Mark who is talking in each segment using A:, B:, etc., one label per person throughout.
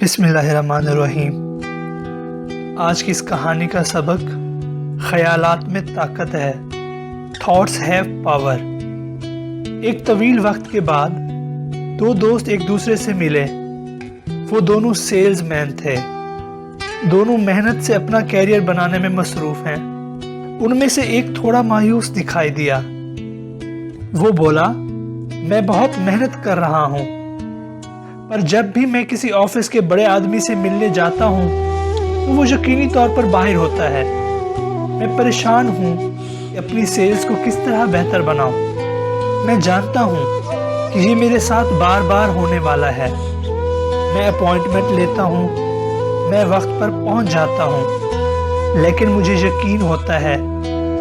A: بسم اللہ الرحمن الرحیم۔ آج کی اس کہانی کا سبق خیالات میں طاقت ہے۔ Thoughts have power. ایک طویل وقت کے بعد دو دوست ایک دوسرے سے ملے۔ وہ دونوں سیلز مین تھے۔ دونوں محنت سے اپنا کیریئر بنانے میں مصروف ہیں۔ ان میں سے ایک تھوڑا مایوس دکھائی دیا۔ وہ بولا، میں بہت محنت کر رہا ہوں، پر جب بھی میں کسی آفس کے بڑے آدمی سے ملنے جاتا ہوں تو وہ یقینی طور پر باہر ہوتا ہے۔ میں پریشان ہوں کہ اپنی سیلز کو کس طرح بہتر بناؤں۔ میں جانتا ہوں کہ یہ میرے ساتھ بار بار ہونے والا ہے۔ میں اپوائنٹمنٹ لیتا ہوں، میں وقت پر پہنچ جاتا ہوں، لیکن مجھے یقین ہوتا ہے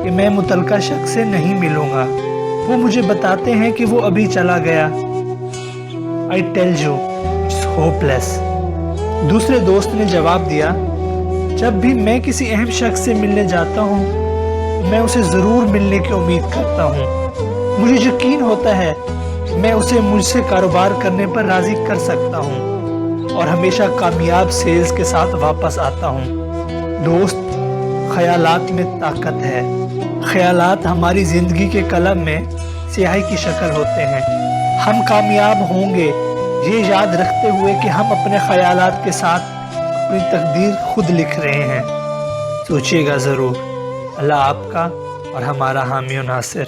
A: کہ میں متعلقہ شخص سے نہیں ملوں گا۔ وہ مجھے بتاتے ہیں کہ وہ ابھی چلا گیا۔ I tell you, it's hopeless۔ دوسرے دوست نے جواب دیا، جب بھی میں کسی اہم شخص سے ملنے جاتا ہوں تو میں اسے ضرور ملنے کی امید کرتا ہوں۔ مجھے یقین ہوتا ہے کہ میں اسے مجھ سے کاروبار کرنے پر راضی کر سکتا ہوں اور ہمیشہ کامیاب سیلز کے ساتھ واپس آتا ہوں۔ دوست، خیالات میں طاقت ہے۔ خیالات ہماری زندگی کے قلم میں سیاہی کی شکل ہوتے ہیں۔ ہم کامیاب ہوں گے یہ یاد رکھتے ہوئے کہ ہم اپنے خیالات کے ساتھ اپنی تقدیر خود لکھ رہے ہیں۔ سوچیے گا ضرور۔ اللہ آپ کا اور ہمارا حامی و ناصر۔